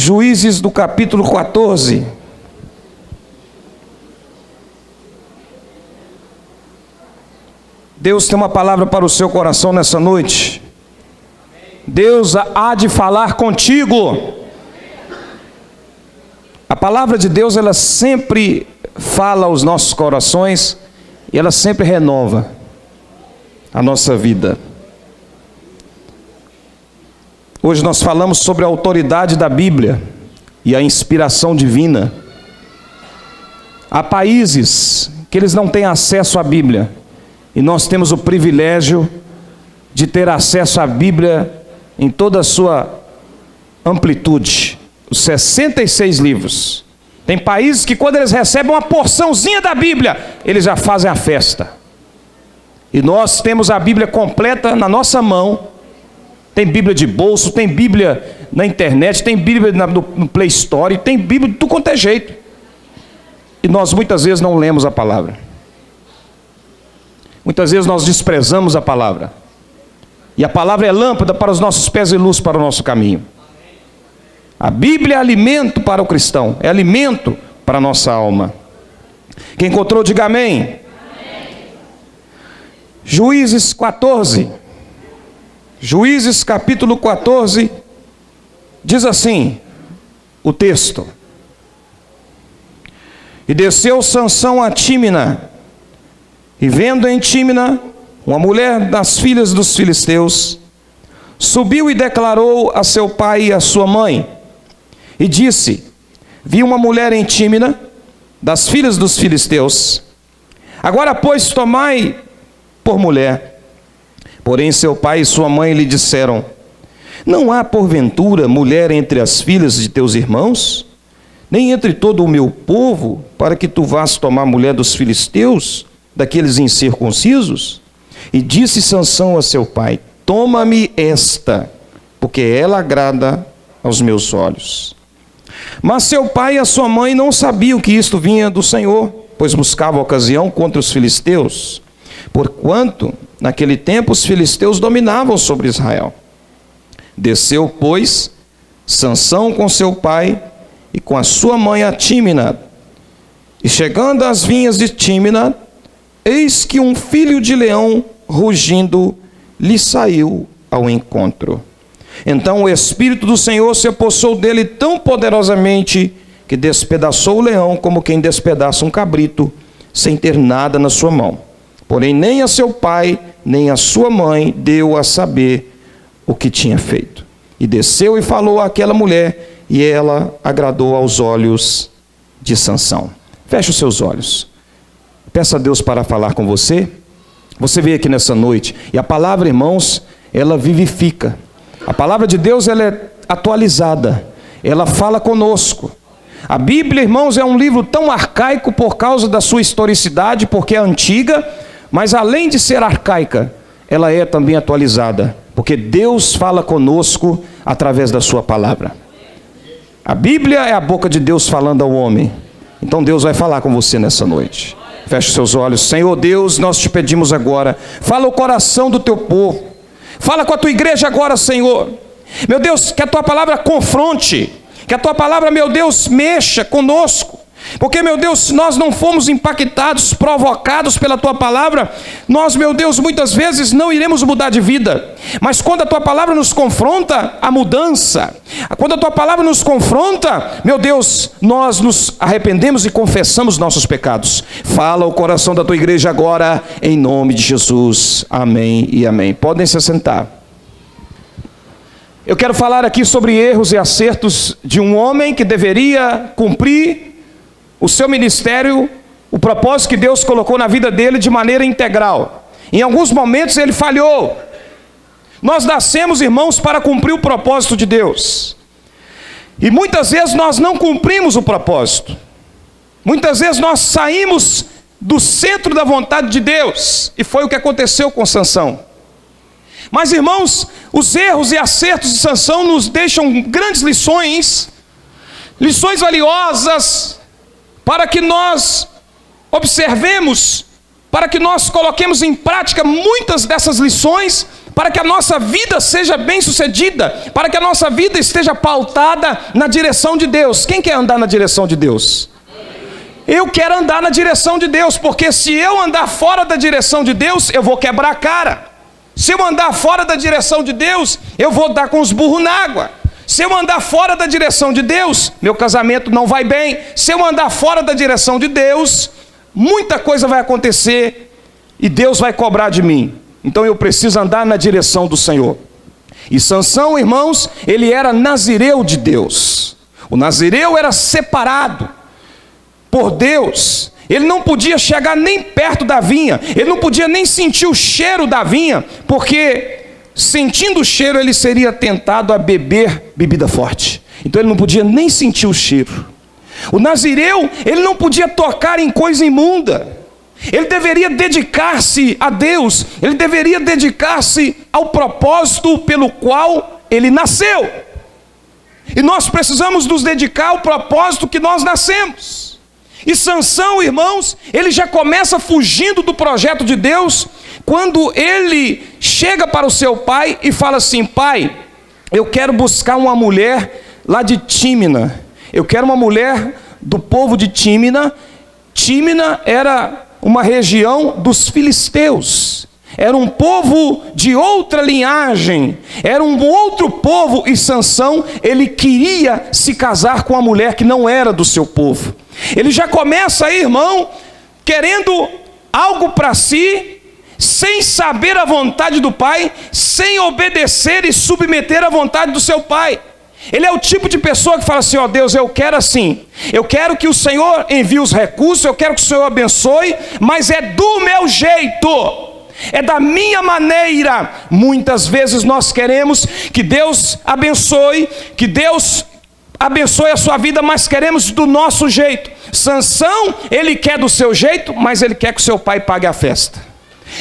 Juízes do capítulo 14. Deus tem uma palavra para o seu coração nessa noite. Deus há de falar contigo. A palavra de Deus, ela sempre fala aos nossos corações e ela sempre renova a nossa vida. Hoje nós falamos sobre a autoridade da Bíblia e a inspiração divina. Há países que eles não têm acesso à Bíblia, e nós temos o privilégio de ter acesso à Bíblia em toda a sua amplitude, os 66 livros. Tem países que quando eles recebem uma porçãozinha da Bíblia, eles já fazem a festa. E nós temos a Bíblia completa na nossa mão. Tem Bíblia de bolso, tem Bíblia na internet, tem Bíblia no Play Store, tem Bíblia de tudo quanto é jeito. E nós muitas vezes não lemos a palavra. Muitas vezes nós desprezamos a palavra. E a palavra é lâmpada para os nossos pés e luz para o nosso caminho. A Bíblia é alimento para o cristão, é alimento para a nossa alma. Quem encontrou, diga amém. Amém. Juízes 14. Juízes capítulo 14, diz assim o texto: E desceu Sansão a Tímina, e vendo em Tímina uma mulher das filhas dos filisteus, subiu e declarou a seu pai e a sua mãe, e disse: Vi uma mulher em Tímina, das filhas dos filisteus. Agora, pois, tomai por mulher. Porém seu pai e sua mãe lhe disseram: Não há porventura mulher entre as filhas de teus irmãos, nem entre todo o meu povo, para que tu vás tomar mulher dos filisteus, daqueles incircuncisos? E disse Sansão a seu pai: Toma-me esta, porque ela agrada aos meus olhos. Mas seu pai e a sua mãe não sabiam que isto vinha do Senhor, pois buscava ocasião contra os filisteus, porquanto naquele tempo os filisteus dominavam sobre Israel. Desceu, pois, Sansão com seu pai e com a sua mãe a Tímina, e chegando às vinhas de Tímina, eis que um filho de leão, rugindo, lhe saiu ao encontro. Então o Espírito do Senhor se apossou dele tão poderosamente, que despedaçou o leão como quem despedaça um cabrito, sem ter nada na sua mão. Porém nem a seu pai, nem a sua mãe deu a saber o que tinha feito. E desceu e falou àquela mulher, e ela agradou aos olhos de Sansão. Feche os seus olhos. Peça a Deus para falar com você. Você veio aqui nessa noite, e a palavra, irmãos, ela vivifica. A palavra de Deus, ela é atualizada. Ela fala conosco. A Bíblia, irmãos, é um livro tão arcaico por causa da sua historicidade, porque é antiga, mas além de ser arcaica, ela é também atualizada, porque Deus fala conosco através da sua palavra. A Bíblia é a boca de Deus falando ao homem. Então Deus vai falar com você nessa noite. Feche os seus olhos. Senhor Deus, nós te pedimos agora, fala o coração do teu povo. Fala com a tua igreja agora, Senhor. Meu Deus, que a tua palavra confronte, que a tua palavra, meu Deus, mexa conosco. Porque, meu Deus, se nós não fomos impactados, provocados pela tua palavra, nós, meu Deus, muitas vezes não iremos mudar de vida. Mas quando a tua palavra nos confronta, a mudança. Quando a tua palavra nos confronta, meu Deus, nós nos arrependemos e confessamos nossos pecados. Fala o coração da tua igreja agora, em nome de Jesus. Amém e amém. Podem se assentar. Eu quero falar aqui sobre erros e acertos de um homem que deveria cumprir o seu ministério, o propósito que Deus colocou na vida dele de maneira integral. Em alguns momentos ele falhou. Nós nascemos, irmãos, para cumprir o propósito de Deus. E muitas vezes nós não cumprimos o propósito. Muitas vezes nós saímos do centro da vontade de Deus. E foi o que aconteceu com Sansão. Mas, irmãos, os erros e acertos de Sansão nos deixam grandes lições valiosas, para que nós observemos, para que nós coloquemos em prática muitas dessas lições, para que a nossa vida seja bem-sucedida, para que a nossa vida esteja pautada na direção de Deus. Quem quer andar na direção de Deus? Eu quero andar na direção de Deus, porque se eu andar fora da direção de Deus, eu vou quebrar a cara. Se eu andar fora da direção de Deus, eu vou dar com os burros na água. Se eu andar fora da direção de Deus, meu casamento não vai bem. Se eu andar fora da direção de Deus, muita coisa vai acontecer e Deus vai cobrar de mim. Então eu preciso andar na direção do Senhor. E Sansão, irmãos, ele era nazireu de Deus. O nazireu era separado por Deus. Ele não podia chegar nem perto da vinha, ele não podia nem sentir o cheiro da vinha, porque sentindo o cheiro ele seria tentado a beber bebida forte. Então ele não podia nem sentir o cheiro. O nazireu, ele não podia tocar em coisa imunda. Ele deveria dedicar-se a Deus, ele deveria dedicar-se ao propósito pelo qual ele nasceu. E nós precisamos nos dedicar ao propósito que nós nascemos. E Sansão, irmãos, ele já começa fugindo do projeto de Deus, quando ele chega para o seu pai e fala assim: pai, eu quero buscar uma mulher lá de Tímina, eu quero uma mulher do povo de Tímina. Tímina era uma região dos filisteus, era um povo de outra linhagem, era um outro povo, e Sansão, ele queria se casar com uma mulher que não era do seu povo. Ele já começa aí, irmão, querendo algo para si, sem saber a vontade do pai, sem obedecer e submeter à vontade do seu pai. Ele é o tipo de pessoa que fala assim: ó Deus, eu quero assim, eu quero que o Senhor envie os recursos, eu quero que o Senhor abençoe, mas é do meu jeito, é da minha maneira. Muitas vezes nós queremos que Deus abençoe, a sua vida, mas queremos do nosso jeito. Sansão, ele quer do seu jeito, mas ele quer que o seu pai pague a festa.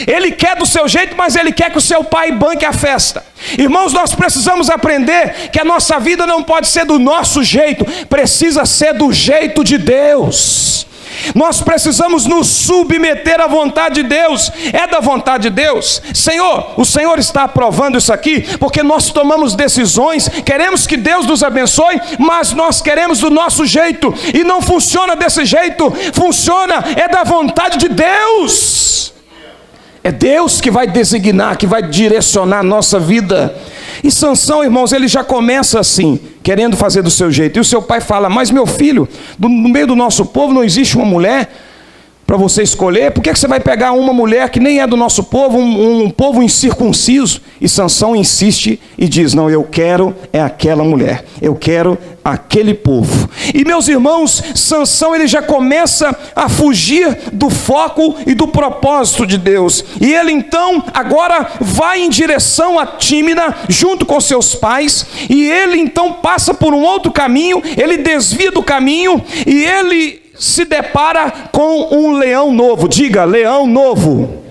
Ele quer do seu jeito, mas ele quer que o seu pai banque a festa. Irmãos, nós precisamos aprender que a nossa vida não pode ser do nosso jeito, precisa ser do jeito de Deus. Nós precisamos nos submeter à vontade de Deus. É da vontade de Deus. Senhor, o Senhor está aprovando isso aqui, porque nós tomamos decisões, queremos que Deus nos abençoe, mas nós queremos do nosso jeito, e não funciona desse jeito. Funciona, é da vontade de Deus. É Deus que vai designar, que vai direcionar a nossa vida. E Sansão, irmãos, ele já começa assim, querendo fazer do seu jeito. E o seu pai fala: mas meu filho, no meio do nosso povo não existe uma mulher para você escolher? Por que você vai pegar uma mulher que nem é do nosso povo, um povo incircunciso? E Sansão insiste e diz: não, eu quero é aquela mulher, eu quero aquele povo. E meus irmãos, Sansão, ele já começa a fugir do foco e do propósito de Deus. E ele então agora vai em direção a Tímina junto com seus pais, e ele então passa por um outro caminho, ele desvia do caminho e ele se depara com um leão novo. Diga, leão novo.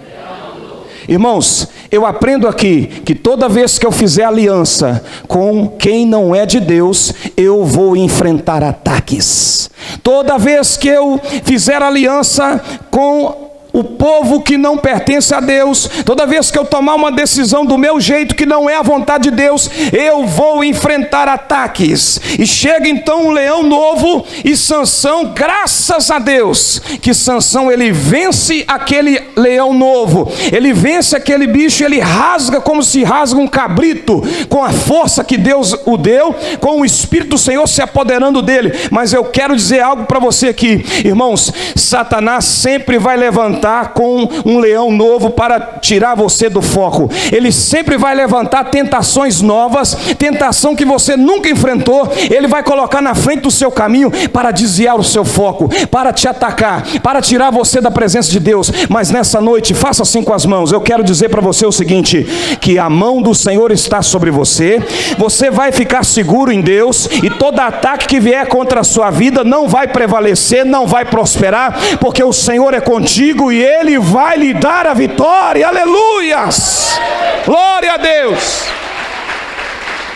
Irmãos, eu aprendo aqui que toda vez que eu fizer aliança com quem não é de Deus, eu vou enfrentar ataques. Toda vez que eu fizer aliança com o povo que não pertence a Deus, toda vez que eu tomar uma decisão do meu jeito, que não é a vontade de Deus, eu vou enfrentar ataques. E chega então um leão novo, e Sansão, graças a Deus, que Sansão, ele vence aquele leão novo, ele vence aquele bicho, ele rasga como se rasga um cabrito, com a força que Deus o deu, com o Espírito do Senhor se apoderando dele. Mas eu quero dizer algo para você aqui, irmãos: Satanás sempre vai levantar com um leão novo para tirar você do foco. Ele sempre vai levantar tentações novas, tentação que você nunca enfrentou. Ele vai colocar na frente do seu caminho para desviar o seu foco, para te atacar, para tirar você da presença de Deus. Mas nessa noite, faça assim com as mãos. Eu quero dizer para você o seguinte: que a mão do Senhor está sobre você, você vai ficar seguro em Deus, e todo ataque que vier contra a sua vida não vai prevalecer, não vai prosperar, porque o Senhor é contigo e Ele vai lhe dar a vitória. Aleluias! Glória a Deus!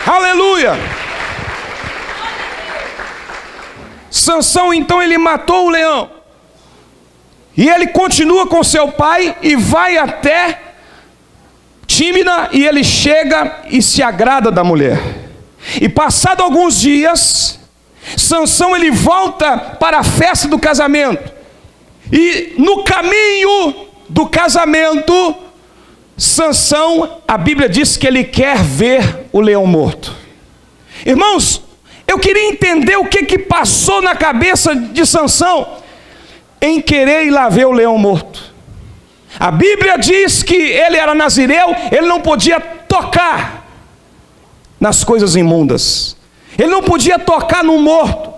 Aleluia! Sansão então, ele matou o leão, e ele continua com seu pai e vai até Tímina, e ele chega e se agrada da mulher. E passado alguns dias, Sansão ele volta para a festa do casamento. E no caminho do casamento, Sansão, a Bíblia diz que ele quer ver o leão morto. Irmãos, eu queria entender o que passou na cabeça de Sansão em querer ir lá ver o leão morto. A Bíblia diz que ele era nazireu, ele não podia tocar nas coisas imundas, ele não podia tocar no morto,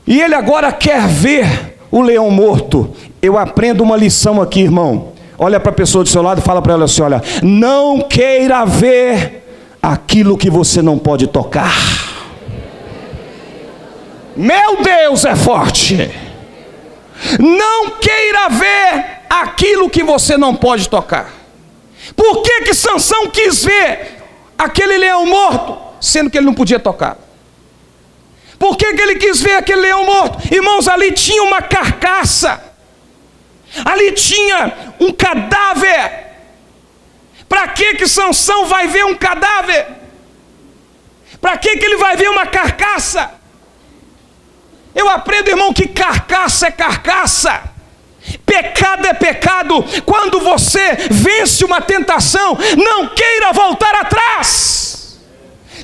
e ele agora quer ver o leão morto. Eu aprendo uma lição aqui, irmão. Olha para a pessoa do seu lado e fala para ela assim: olha, não queira ver aquilo que você não pode tocar. Meu Deus, é forte. Não queira ver aquilo que você não pode tocar. Por que Sansão quis ver aquele leão morto, sendo que ele não podia tocar? Por que ele quis ver aquele leão morto? Irmãos, ali tinha uma carcaça, ali tinha um cadáver. Para que Sansão vai ver um cadáver? Para que ele vai ver uma carcaça? Eu aprendo, irmão, que carcaça é carcaça, pecado é pecado. Quando você vence uma tentação, não queira voltar atrás.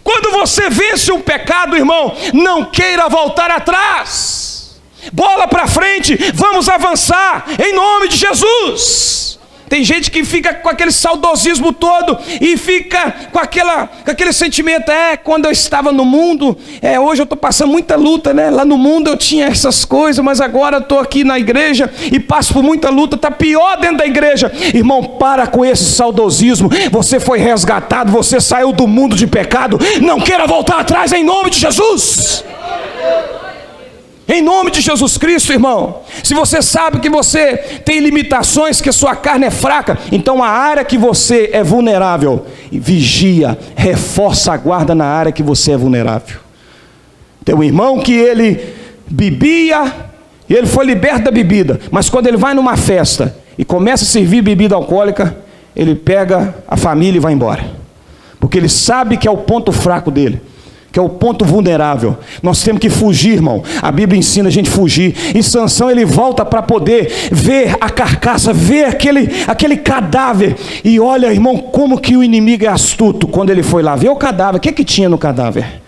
Quando você vence um pecado, irmão, não queira voltar atrás. Bola para frente, vamos avançar, em nome de Jesus. Tem gente que fica com aquele saudosismo todo e fica com aquele sentimento: quando eu estava no mundo, hoje eu estou passando muita luta, né? Lá no mundo eu tinha essas coisas, mas agora eu estou aqui na igreja e passo por muita luta, está pior dentro da igreja. Irmão, para com esse saudosismo. Você foi resgatado, você saiu do mundo de pecado. Não queira voltar atrás, em nome de Jesus. Em nome de Jesus Cristo, irmão. Se você sabe que você tem limitações, que a sua carne é fraca, então a área que você é vulnerável, vigia, reforça a guarda na área que você é vulnerável. Tem um irmão que ele bebia e ele foi liberto da bebida, mas quando ele vai numa festa e começa a servir bebida alcoólica, ele pega a família e vai embora, porque ele sabe que é o ponto fraco dele, que é o ponto vulnerável. Nós temos que fugir, irmão. A Bíblia ensina a gente a fugir. E Sansão, ele volta para poder ver a carcaça, ver aquele cadáver. E olha, irmão, como que o inimigo é astuto. Quando ele foi lá ver o cadáver, o que tinha no cadáver?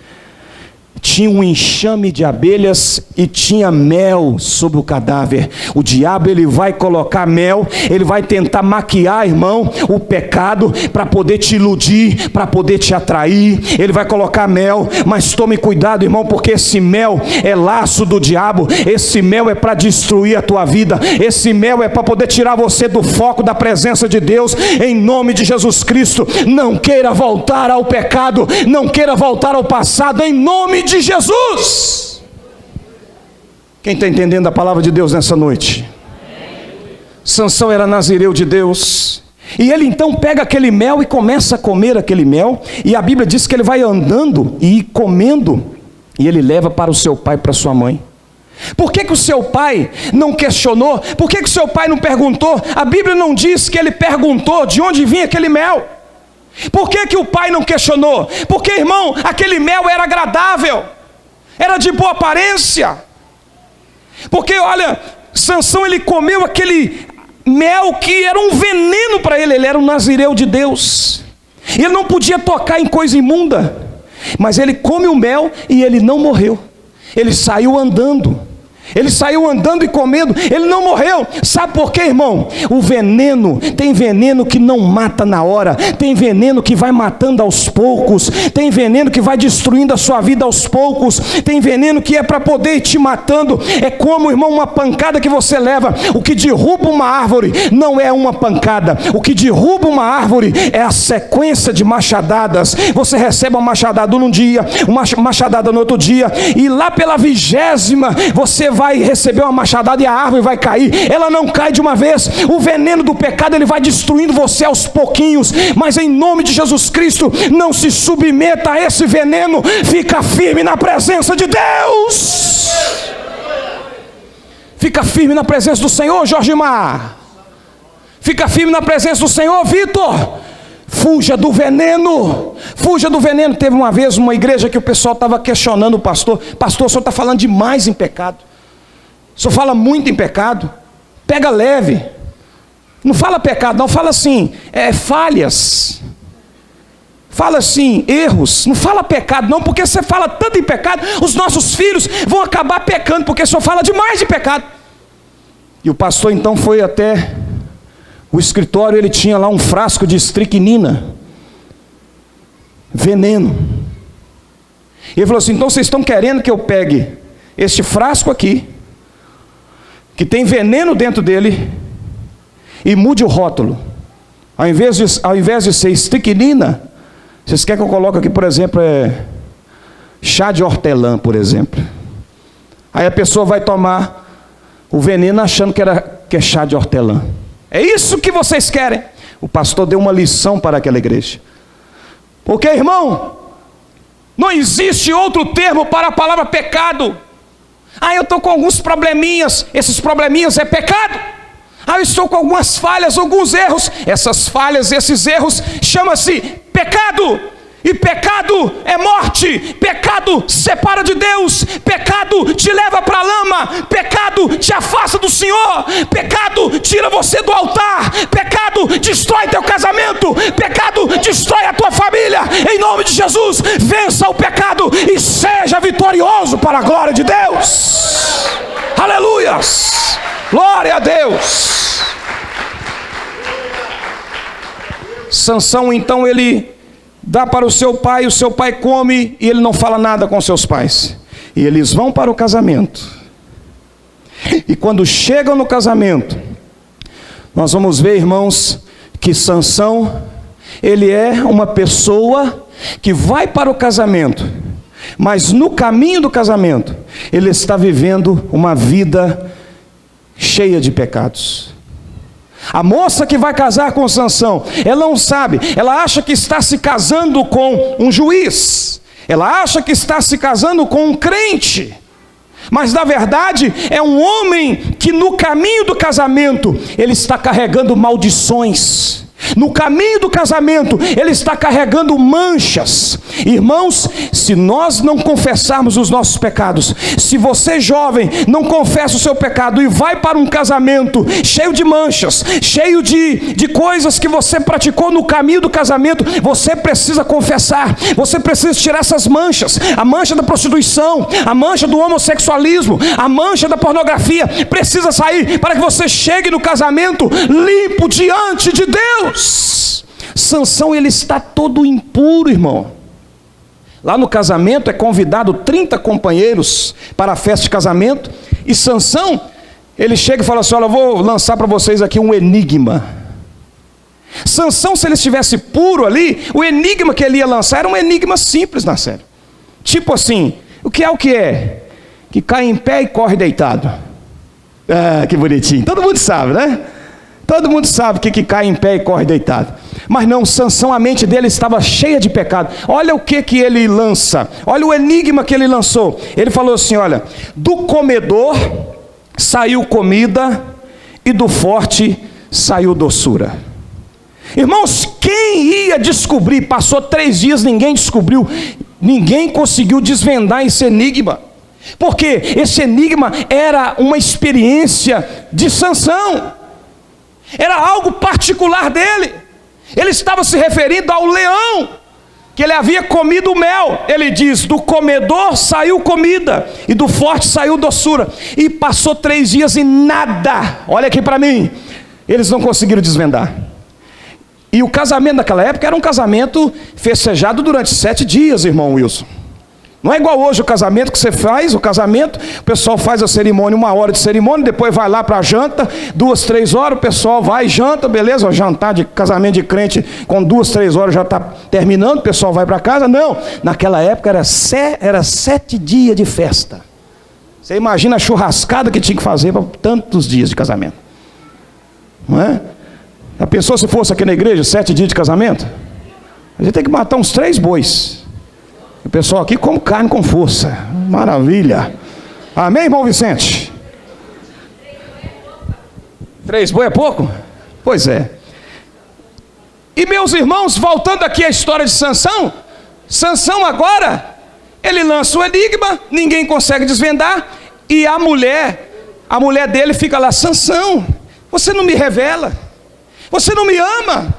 Tinha um enxame de abelhas e tinha mel sobre o cadáver. O diabo, ele vai colocar mel, ele vai tentar maquiar, irmão, o pecado, para poder te iludir, para poder te atrair. Ele vai colocar mel, mas tome cuidado, irmão, porque esse mel é laço do diabo. Esse mel é para destruir a tua vida. Esse mel é para poder tirar você do foco da presença de Deus. Em nome de Jesus Cristo, não queira voltar ao pecado, não queira voltar ao passado, em nome de Jesus. Quem está entendendo a palavra de Deus nessa noite? Sansão era nazireu de Deus, e ele então pega aquele mel e começa a comer aquele mel, e a Bíblia diz que ele vai andando e comendo, e ele leva para o seu pai e para sua mãe. Por que o seu pai não questionou? Por que o seu pai não perguntou? A Bíblia não diz que ele perguntou de onde vinha aquele mel. Por que o pai não questionou? Porque, irmão, aquele mel era agradável, era de boa aparência. Porque, olha, Sansão, ele comeu aquele mel que era um veneno para ele. Ele era um nazireu de Deus, ele não podia tocar em coisa imunda, mas ele come o mel e ele não morreu. Ele saiu andando. Ele saiu andando e comendo, ele não morreu. Sabe por quê, irmão? O veneno, tem veneno que não mata na hora, tem veneno que vai matando aos poucos, tem veneno que vai destruindo a sua vida aos poucos, tem veneno que é para poder ir te matando. É como, irmão, uma pancada que você leva. O que derruba uma árvore não é uma pancada, o que derruba uma árvore é a sequência de machadadas. Você recebe uma machadada num dia, uma machadada no outro dia, e lá pela 20ª você vai receber uma machadada e a árvore vai cair. Ela não cai de uma vez. O veneno do pecado, ele vai destruindo você aos pouquinhos, mas em nome de Jesus Cristo, não se submeta a esse veneno. Fica firme na presença de Deus. Fica firme na presença do Senhor, Jorge Mar. Fica firme na presença do Senhor, Vitor. Fuja do veneno. Fuja do veneno. Teve uma vez uma igreja que o pessoal estava questionando o pastor. Pastor, o senhor está falando demais em pecado. O senhor fala muito em pecado. Pega leve. Não fala pecado, não. Fala assim, falhas. Fala assim, erros. Não fala pecado não, porque você fala tanto em pecado, os nossos filhos vão acabar pecando, porque o senhor fala demais de pecado. E o pastor então foi até o escritório, ele tinha lá um frasco de estricnina, veneno. E ele falou assim, então vocês estão querendo que eu pegue este frasco aqui, que tem veneno dentro dele, e mude o rótulo. Ao invés de ser estricnina, vocês querem que eu coloque aqui, por exemplo, chá de hortelã, por exemplo. Aí a pessoa vai tomar o veneno achando que é chá de hortelã. É isso que vocês querem? O pastor deu uma lição para aquela igreja. Porque, irmão, não existe outro termo para a palavra pecado. Eu estou com alguns probleminhas. Esses probleminhas é pecado. Eu estou com algumas falhas, alguns erros. Essas falhas, esses erros, chama-se pecado. E pecado é morte. Pecado separa de Deus. Pecado te leva para a lama. Pecado te afasta do Senhor. Pecado tira você do altar. Pecado destrói teu casamento. Pecado destrói a tua família. Em nome de Jesus, vença o pecado e seja vitorioso para a glória de Deus. Aleluias. Glória a Deus. Sansão então ele dá para o seu pai come e ele não fala nada com seus pais. E eles vão para o casamento. E quando chegam no casamento, nós vamos ver, irmãos, que Sansão, ele é uma pessoa que vai para o casamento, mas no caminho do casamento, ele está vivendo uma vida cheia de pecados. A moça que vai casar com Sansão, ela não sabe, ela acha que está se casando com um juiz, ela acha que está se casando com um crente, mas na verdade é um homem que no caminho do casamento, ele está carregando maldições. No caminho do casamento, ele está carregando manchas. Irmãos, se nós não confessarmos os nossos pecados, se você jovem não confessa o seu pecado e vai para um casamento cheio de manchas, cheio de coisas que você praticou no caminho do casamento, você precisa confessar, você precisa tirar essas manchas, a mancha da prostituição, a mancha do homossexualismo, a mancha da pornografia, precisa sair para que você chegue no casamento limpo diante de Deus. Sansão, ele está todo impuro, irmão. Lá no casamento é convidado 30 companheiros para a festa de casamento, e Sansão, ele chega e fala assim, olha, eu vou lançar para vocês aqui um enigma. Sansão, se ele estivesse puro ali, o enigma que ele ia lançar era um enigma simples, na série. Tipo assim, o que é? Que cai em pé e corre deitado. Que bonitinho, todo mundo sabe, né? Todo mundo sabe que cai em pé e corre deitado. Mas não, Sansão, a mente dele estava cheia de pecado. Olha o que ele lança. Olha o enigma que ele lançou. Ele falou assim, olha, do comedor saiu comida e do forte saiu doçura. Irmãos, quem ia descobrir? Passou 3 dias, ninguém descobriu. Ninguém conseguiu desvendar esse enigma. Porque esse enigma era uma experiência de Sansão. Era algo particular dele. Ele estava se referindo ao leão, que ele havia comido mel. Ele diz, do comedor saiu comida, e do forte saiu doçura. E passou 3 dias e nada, olha aqui para mim, eles não conseguiram desvendar. E o casamento naquela época era um casamento festejado durante 7 dias, irmão Wilson. Não é igual hoje o casamento que você faz, o pessoal faz a cerimônia, 1 hora de cerimônia, depois vai lá para a janta, 2, 3 horas, o pessoal vai, janta, beleza, o jantar de casamento de crente, com 2, 3 horas já está terminando, o pessoal vai para casa. Não, naquela época era 7 dias de festa. Você imagina a churrascada que tinha que fazer para tantos dias de casamento, não é? A pessoa, se fosse aqui na igreja, 7 dias de casamento, a gente tem que matar uns 3 bois. O pessoal aqui come carne com força. Maravilha. Amém, irmão Vicente? 3 boi é pouco? Pois é. E meus irmãos, voltando aqui à história de Sansão, Sansão agora, ele lança um enigma, ninguém consegue desvendar, e a mulher dele fica lá: Sansão, você não me revela, você não me ama,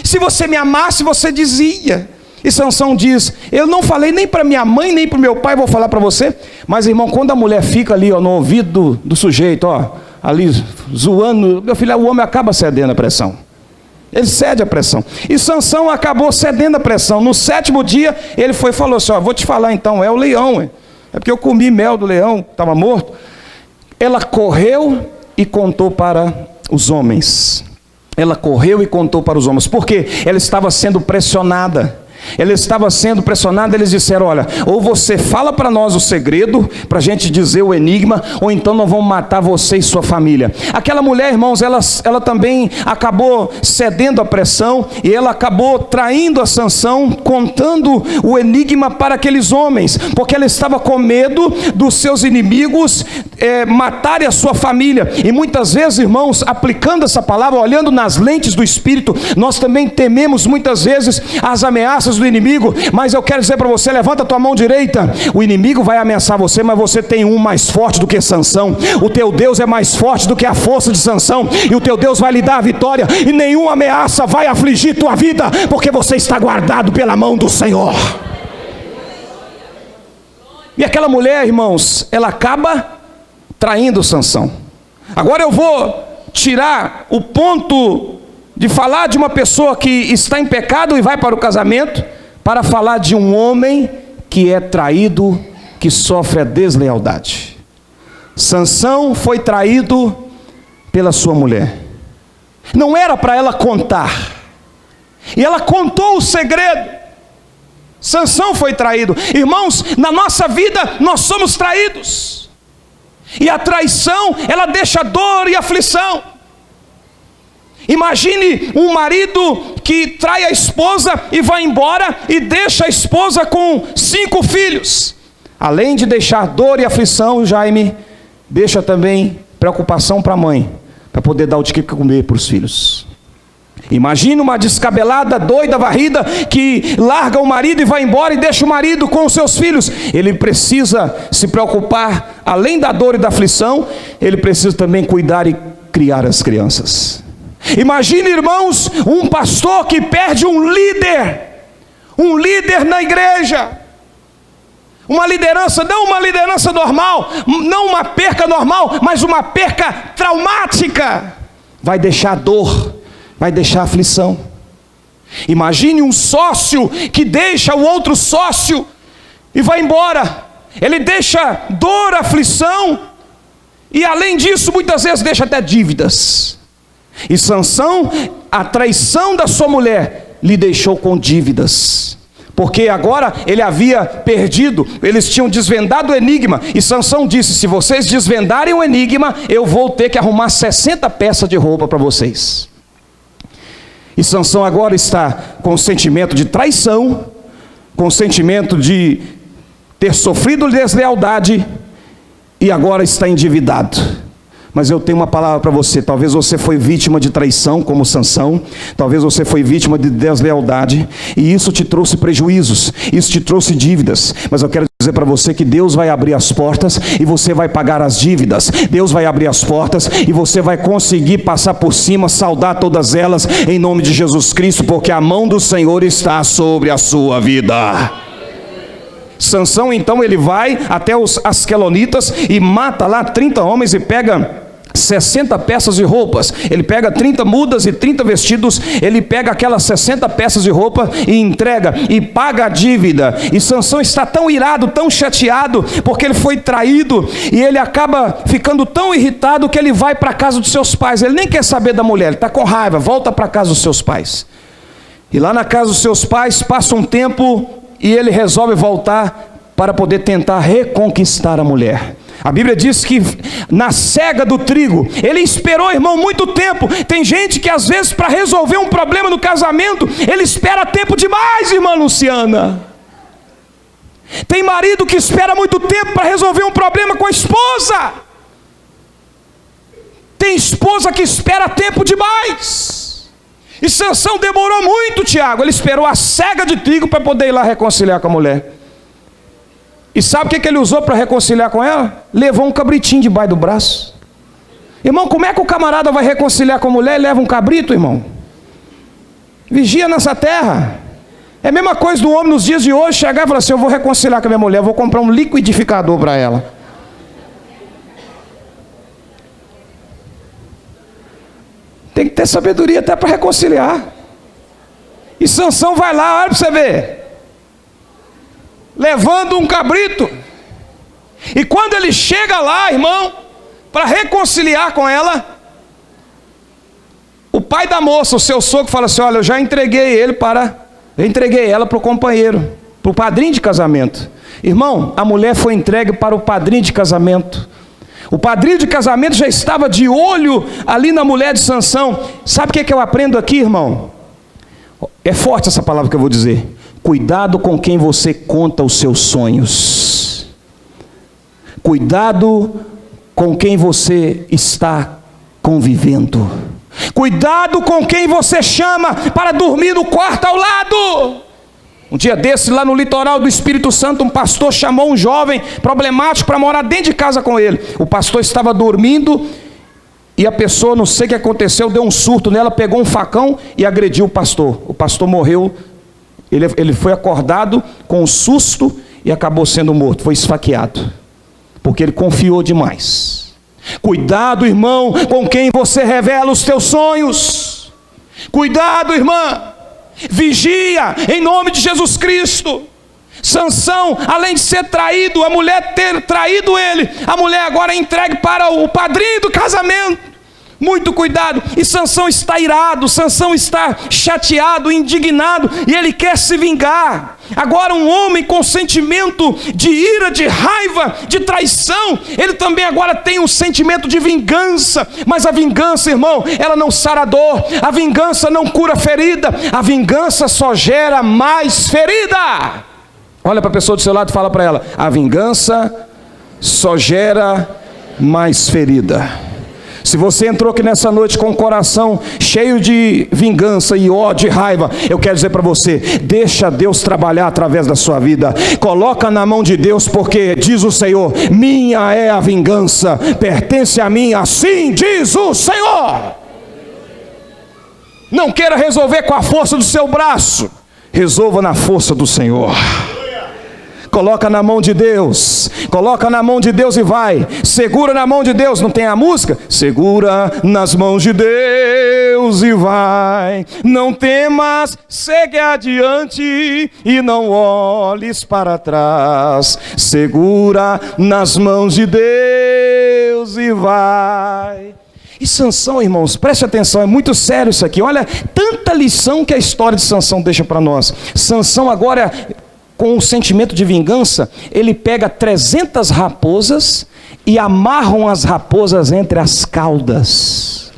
se você me amasse você dizia. E Sansão diz: eu não falei nem para minha mãe, nem para o meu pai, vou falar para você. Mas irmão, quando a mulher fica ali, ó, no ouvido do sujeito, ó, ali zoando, meu filho, o homem acaba cedendo à pressão. Ele cede à pressão. E Sansão acabou cedendo à pressão. No 7º dia, ele foi e falou assim: ó, vou te falar então, é o leão. É porque eu comi mel do leão, estava morto. Ela correu e contou para os homens. Ela correu e contou para os homens. Por quê? Ela estava sendo pressionada. Ela estava sendo pressionada. Eles disseram: olha, ou você fala para nós o segredo, para a gente dizer o enigma, ou então nós vamos matar você e sua família. Aquela mulher, irmãos, ela também acabou cedendo à pressão, e ela acabou traindo a Sansão, contando o enigma para aqueles homens, porque ela estava com medo dos seus inimigos matarem a sua família. E muitas vezes, irmãos, aplicando essa palavra, olhando nas lentes do Espírito, nós também tememos muitas vezes as ameaças do inimigo. Mas eu quero dizer para você: levanta a tua mão direita. O inimigo vai ameaçar você, mas você tem um mais forte do que Sansão. O teu Deus é mais forte do que a força de Sansão, e o teu Deus vai lhe dar a vitória, e nenhuma ameaça vai afligir tua vida, porque você está guardado pela mão do Senhor. E aquela mulher, irmãos, ela acaba traindo Sansão. Agora eu vou tirar o ponto de falar de uma pessoa que está em pecado e vai para o casamento, para falar de um homem que é traído, que sofre a deslealdade. Sansão foi traído pela sua mulher. Não era para ela contar, e ela contou o segredo. Sansão foi traído. Irmãos, na nossa vida nós somos traídos, e a traição, ela deixa dor e aflição. Imagine um marido que trai a esposa e vai embora e deixa a esposa com 5 filhos. Além de deixar dor e aflição, Jaime, deixa também preocupação para a mãe, para poder dar o que comer para os filhos. Imagine uma descabelada, doida, varrida, que larga o marido e vai embora e deixa o marido com os seus filhos. Ele precisa se preocupar, além da dor e da aflição, ele precisa também cuidar e criar as crianças. Imagine, irmãos, um pastor que perde um líder na igreja, uma liderança, não uma liderança normal, não uma perca normal, mas uma perca traumática. Vai deixar dor, vai deixar aflição. Imagine um sócio que deixa o outro sócio e vai embora. Ele deixa dor, aflição, e além disso, muitas vezes deixa até dívidas. E Sansão, a traição da sua mulher lhe deixou com dívidas, porque agora ele havia perdido, eles tinham desvendado o enigma, e Sansão disse: se vocês desvendarem o enigma, eu vou ter que arrumar 60 peças de roupa para vocês. E Sansão agora está com o sentimento de traição, com o sentimento de ter sofrido deslealdade, e agora está endividado. Mas eu tenho uma palavra para você: talvez você foi vítima de traição como Sansão, talvez você foi vítima de deslealdade, e isso te trouxe prejuízos, isso te trouxe dívidas. Mas eu quero dizer para você que Deus vai abrir as portas e você vai pagar as dívidas. Deus vai abrir as portas e você vai conseguir passar por cima, saldar todas elas, em nome de Jesus Cristo, porque a mão do Senhor está sobre a sua vida. Sansão então ele vai até os asquelonitas e mata lá 30 homens e pega 60 peças de roupas. Ele pega 30 mudas e 30 vestidos. Ele pega aquelas 60 peças de roupa e entrega e paga a dívida. E Sansão está tão irado, tão chateado, porque ele foi traído, e ele acaba ficando tão irritado que ele vai para a casa dos seus pais. Ele nem quer saber da mulher, ele está com raiva, volta para a casa dos seus pais. E lá na casa dos seus pais passa um tempo e ele resolve voltar para poder tentar reconquistar a mulher. A Bíblia diz que na cega do trigo, ele esperou, irmão, muito tempo. Tem gente que às vezes para resolver um problema no casamento, ele espera tempo demais, irmã Luciana. Tem marido que espera muito tempo para resolver um problema com a esposa. Tem esposa que espera tempo demais. E Sansão demorou muito, Tiago. Ele esperou a cega de trigo para poder ir lá reconciliar com a mulher. E sabe o que ele usou para reconciliar com ela? Levou um cabritinho debaixo do braço. Irmão, como é que o camarada vai reconciliar com a mulher e leva um cabrito, irmão? Vigia nessa terra. É a mesma coisa do homem nos dias de hoje chegar e falar assim: eu vou reconciliar com a minha mulher, eu vou comprar um liquidificador para ela. Tem que ter sabedoria até para reconciliar. E Sansão vai lá, olha para você ver, levando um cabrito. E quando ele chega lá, irmão, para reconciliar com ela, o pai da moça, o seu sogro, fala assim: olha, eu entreguei ela para o companheiro, para o padrinho de casamento. Irmão, a mulher foi entregue para o padrinho de casamento. O padrinho de casamento já estava de olho ali na mulher de Sansão. Sabe o que eu aprendo aqui, irmão? É forte essa palavra que eu vou dizer. Cuidado com quem você conta os seus sonhos. Cuidado com quem você está convivendo. Cuidado com quem você chama para dormir no quarto ao lado. Um dia desse, lá no litoral do Espírito Santo, um pastor chamou um jovem problemático para morar dentro de casa com ele. O pastor estava dormindo e a pessoa, não sei o que aconteceu, deu um surto nela, pegou um facão e agrediu o pastor. O pastor morreu, ele foi acordado com um susto e acabou sendo morto, foi esfaqueado, porque ele confiou demais. Cuidado, irmão, com quem você revela os teus sonhos. Cuidado, irmã. Vigia em nome de Jesus Cristo. Sansão, além de ser traído, a mulher ter traído ele, a mulher agora é entregue para o padrinho do casamento. Muito cuidado. E Sansão está irado, Sansão está chateado, indignado, e ele quer se vingar. Agora um homem com sentimento de ira, de raiva, de traição, ele também agora tem um sentimento de vingança. Mas a vingança, irmão, ela não sara dor, a vingança não cura ferida, a vingança só gera mais ferida. Olha para a pessoa do seu lado e fala para ela: a vingança só gera mais ferida. Se você entrou aqui nessa noite com o coração cheio de vingança e ódio e raiva, eu quero dizer para você: deixa Deus trabalhar através da sua vida. Coloca na mão de Deus, porque diz o Senhor: minha é a vingança, pertence a mim, assim diz o Senhor. Não queira resolver com a força do seu braço, resolva na força do Senhor. Coloca na mão de Deus, coloca na mão de Deus e vai. Segura na mão de Deus, não tem a música? Segura nas mãos de Deus e vai. Não temas, segue adiante e não olhes para trás. Segura nas mãos de Deus e vai. E Sansão, irmãos, preste atenção, é muito sério isso aqui. Olha, tanta lição que a história de Sansão deixa para nós. Sansão agora, com o sentimento de vingança, ele pega 300 raposas e amarram as raposas entre as caudas.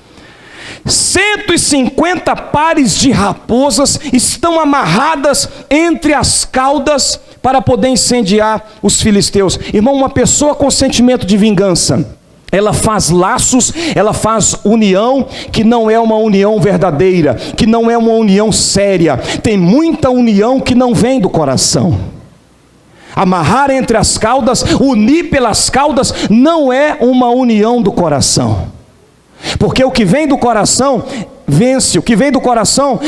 150 pares de raposas estão amarradas entre as caudas para poder incendiar os filisteus. Irmão, uma pessoa com sentimento de vingança, ela faz laços, ela faz união que não é uma união verdadeira, que não é uma união séria. Tem muita união que não vem do coração. Amarrar entre as caudas, unir pelas caudas, não é uma união do coração. Porque o que vem do coração vence, o que vem do coração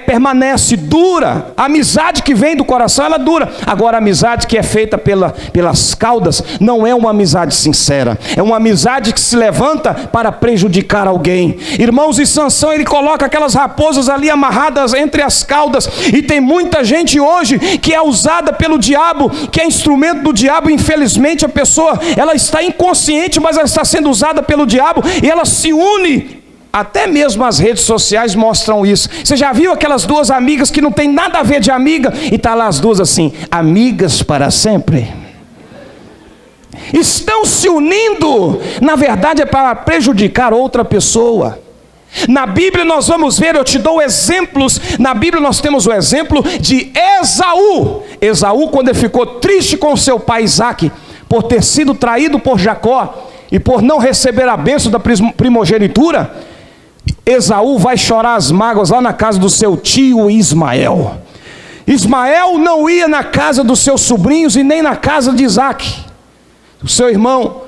permanece, dura. A amizade que vem do coração, ela dura. Agora a amizade que é feita pelas caudas não é uma amizade sincera, é uma amizade que se levanta para prejudicar alguém. Irmãos, e Sansão, ele coloca aquelas raposas ali amarradas entre as caudas, e tem muita gente hoje que é usada pelo diabo, que é instrumento do diabo. Infelizmente a pessoa, ela está inconsciente, mas ela está sendo usada pelo diabo, e ela se une. Até mesmo as redes sociais mostram isso. Você já viu aquelas duas amigas que não tem nada a ver de amiga, e tá lá as duas assim, amigas para sempre? Estão se unindo, na verdade é para prejudicar outra pessoa. Na Bíblia nós vamos ver, eu te dou exemplos. Na Bíblia nós temos o exemplo de Esaú. Esaú, quando ele ficou triste com seu pai Isaque, por ter sido traído por Jacó, e por não receber a bênção da primogenitura, Esaú vai chorar as mágoas lá na casa do seu tio Ismael. Ismael não ia na casa dos seus sobrinhos e nem na casa de Isaac, o seu irmão.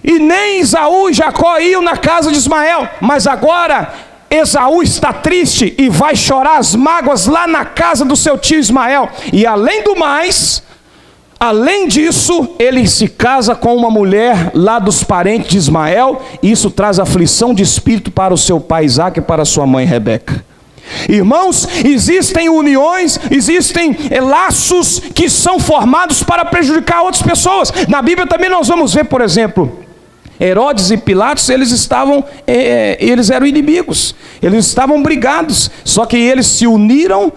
E nem Esaú e Jacó iam na casa de Ismael. Mas agora Esaú está triste e vai chorar as mágoas lá na casa do seu tio Ismael. E além do mais, além disso, ele se casa com uma mulher lá dos parentes de Ismael. E isso traz aflição de espírito para o seu pai Isaac e para a sua mãe Rebeca. Irmãos, existem uniões, existem laços que são formados para prejudicar outras pessoas. Na Bíblia também nós vamos ver, por exemplo, Herodes e Pilatos, eles eram inimigos, eles estavam brigados, só que eles se uniram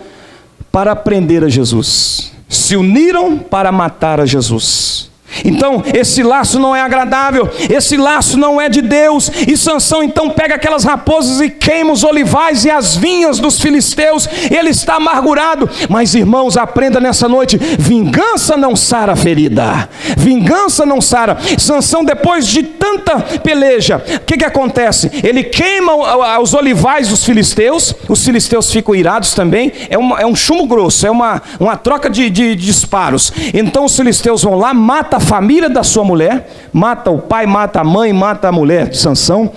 para prender a Jesus, se uniram para matar a Jesus. Então esse laço não é agradável, esse laço não é de Deus. E Sansão então pega aquelas raposas e queima os olivais e as vinhas dos filisteus. Ele está amargurado. Mas irmãos, aprenda nessa noite: vingança não sara a ferida, vingança não sara. Sansão, depois de tanta peleja, o que acontece? Ele queima os olivais dos filisteus. Os filisteus ficam irados também. É um chumbo grosso, é uma troca de disparos. Então os filisteus vão lá, matam a família da sua mulher, mata o pai, mata a mãe, mata a mulher de Sansão.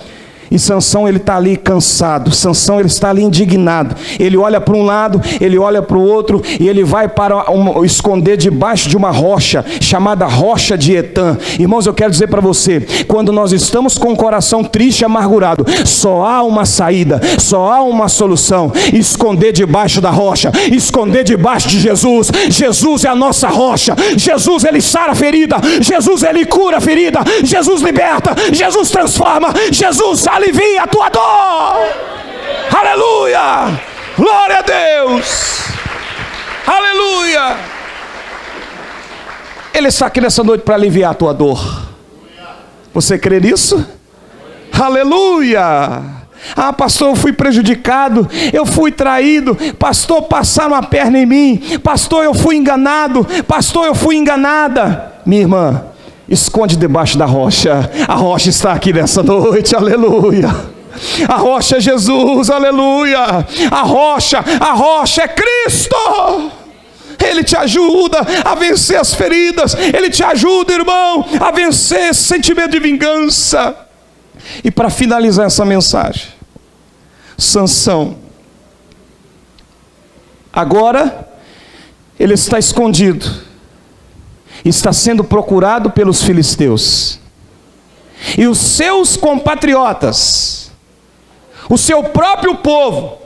E Sansão, ele está ali cansado, Sansão, ele está ali indignado. Ele olha para um lado, ele olha para o outro, e ele vai para esconder debaixo de uma rocha, chamada rocha de Etã. Irmãos, eu quero dizer para você, quando nós estamos com o coração triste e amargurado, só há uma saída, só há uma solução: esconder debaixo da rocha, esconder debaixo de Jesus. Jesus é a nossa rocha, Jesus, ele sara a ferida, Jesus, ele cura a ferida, Jesus liberta, Jesus transforma, Jesus alivia a tua dor. Aleluia, glória a Deus, aleluia. Ele está aqui nessa noite para aliviar a tua dor. Você crê nisso? Aleluia. Ah, pastor, eu fui prejudicado, eu fui traído, pastor, passaram a perna em mim, pastor, eu fui enganado, pastor, eu fui enganada. Minha irmã, esconde debaixo da rocha. A rocha está aqui nessa noite, aleluia. A rocha é Jesus, aleluia. A rocha é Cristo. Ele te ajuda a vencer as feridas. Ele te ajuda, irmão, a vencer esse sentimento de vingança. E para finalizar essa mensagem, Sansão, agora ele está escondido, está sendo procurado pelos filisteus. E os seus compatriotas, o seu próprio povo,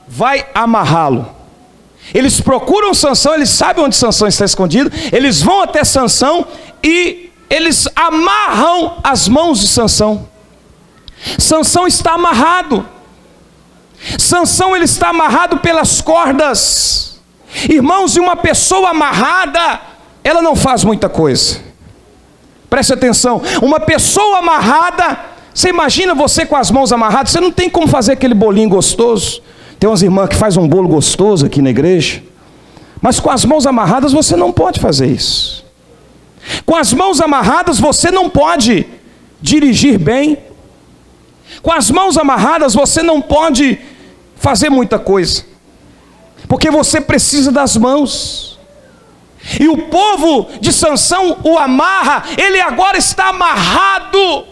vai amarrá-lo. Eles procuram Sansão, eles sabem onde Sansão está escondido, eles vão até Sansão e eles amarram as mãos de Sansão. Sansão está amarrado. Sansão, ele está amarrado pelas cordas. Irmãos, e uma pessoa amarrada, ela não faz muita coisa. Preste atenção, uma pessoa amarrada, você imagina você com as mãos amarradas, você não tem como fazer aquele bolinho gostoso. Tem umas irmãs que fazem um bolo gostoso aqui na igreja, mas com as mãos amarradas você não pode fazer isso. Com as mãos amarradas você não pode dirigir bem. Com as mãos amarradas você não pode fazer muita coisa, porque você precisa das mãos. E o povo de Sansão o amarra, ele agora está amarrado.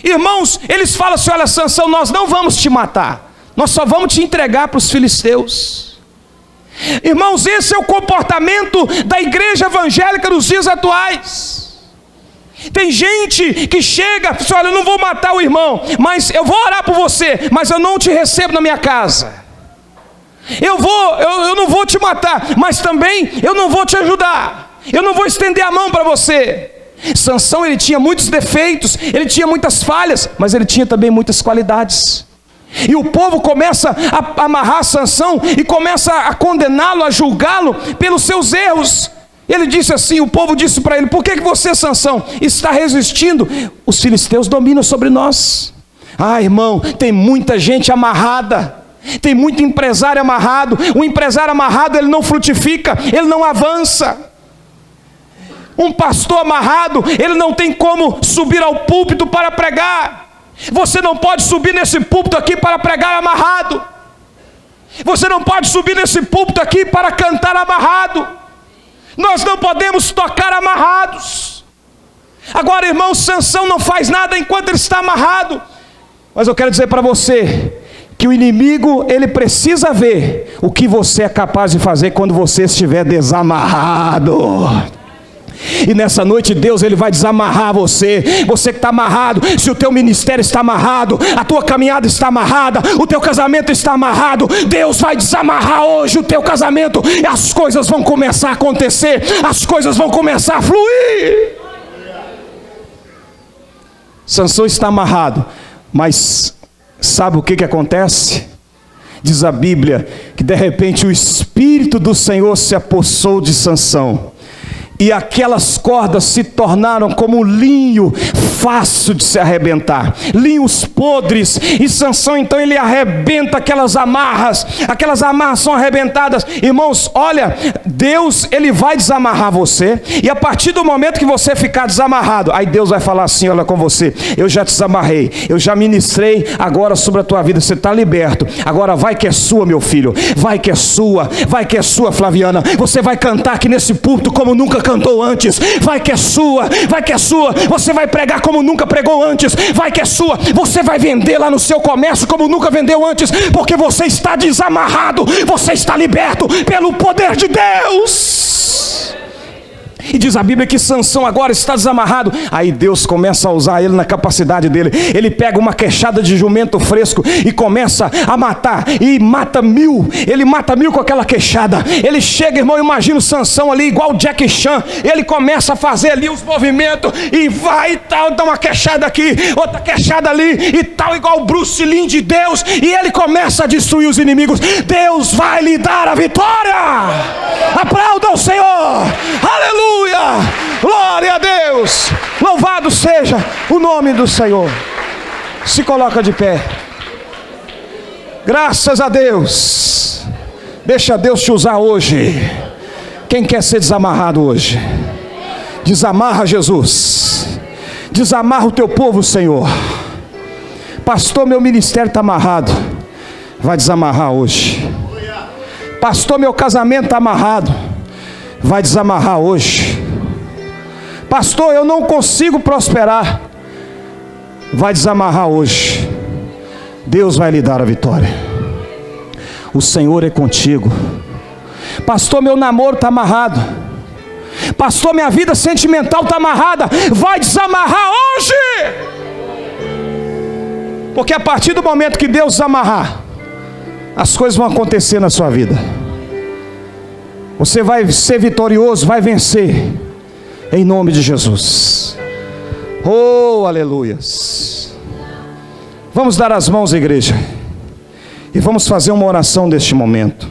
Irmãos, eles falam assim: olha, Sansão, nós não vamos te matar, nós só vamos te entregar para os filisteus. Irmãos, esse é o comportamento da igreja evangélica nos dias atuais. Tem gente que chega e diz: olha, eu não vou matar o irmão, mas eu vou orar por você, mas eu não te recebo na minha casa. Eu não vou te matar, mas também eu não vou te ajudar, eu não vou estender a mão para você. Sansão, ele tinha muitos defeitos, ele tinha muitas falhas, mas ele tinha também muitas qualidades. E o povo começa a amarrar Sansão e começa a condená-lo, a julgá-lo pelos seus erros. Ele disse assim, o povo disse para ele: por que você, Sansão, está resistindo? Os filisteus dominam sobre nós. Ah, irmão, tem muita gente amarrada, tem muito empresário amarrado. O empresário amarrado, ele não frutifica, ele não avança. Um pastor amarrado, ele não tem como subir ao púlpito para pregar. Você não pode subir nesse púlpito aqui para pregar amarrado. Você não pode subir nesse púlpito aqui para cantar amarrado. Nós não podemos tocar amarrados. Agora, irmão, Sansão não faz nada enquanto ele está amarrado. Mas eu quero dizer para você que o inimigo, ele precisa ver o que você é capaz de fazer quando você estiver desamarrado. E nessa noite Deus, ele vai desamarrar você. Você que está amarrado, se o teu ministério está amarrado, a tua caminhada está amarrada, o teu casamento está amarrado, Deus vai desamarrar hoje o teu casamento, e as coisas vão começar a acontecer, as coisas vão começar a fluir. Sansão está amarrado, mas sabe o que acontece? Diz a Bíblia que de repente o Espírito do Senhor se apossou de Sansão, e aquelas cordas se tornaram como linho fácil de se arrebentar, linhos podres, e Sansão então ele arrebenta aquelas amarras são arrebentadas. Irmãos, olha, Deus, ele vai desamarrar você, e a partir do momento que você ficar desamarrado, aí Deus vai falar assim: olha, com você, eu já te desamarrei, eu já ministrei agora sobre a tua vida, você está liberto, agora vai que é sua, meu filho, vai que é sua, Flaviana, você vai cantar aqui nesse púlpito como nunca cantou antes, vai que é sua, você vai pregar como nunca pregou antes, vai que é sua, você vai vender lá no seu comércio como nunca vendeu antes, porque você está desamarrado, você está liberto pelo poder de Deus. E diz a Bíblia que Sansão agora está desamarrado. Aí Deus começa a usar ele na capacidade dele. Ele pega uma queixada de jumento fresco e começa a matar, e mata 1000. Ele mata 1000 com aquela queixada. Ele chega, irmão, imagina o Sansão ali igual Jack Chan. Ele começa a fazer ali os movimentos e vai e tal, dá uma queixada aqui, outra queixada ali e tal, igual o Bruce Lee de Deus. E ele começa a destruir os inimigos. Deus vai lhe dar a vitória. Aplauda o Senhor. Aleluia. Glória a Deus. Louvado seja o nome do Senhor. Se coloca de pé. Graças a Deus. Deixa Deus te usar hoje. Quem quer ser desamarrado hoje? Desamarra, Jesus. Desamarra o teu povo, Senhor. Pastor, meu ministério está amarrado. Vai desamarrar hoje. Pastor, meu casamento está amarrado. Vai desamarrar hoje. Pastor, eu não consigo prosperar. Vai desamarrar hoje. Deus vai lhe dar a vitória. O Senhor é contigo. Pastor, meu namoro está amarrado. Pastor, minha vida sentimental está amarrada. Vai desamarrar hoje. Porque a partir do momento que Deus desamarrar, as coisas vão acontecer na sua vida. Você vai ser vitorioso, vai vencer, em nome de Jesus. Oh, aleluias. Vamos dar as mãos à igreja e vamos fazer uma oração neste momento.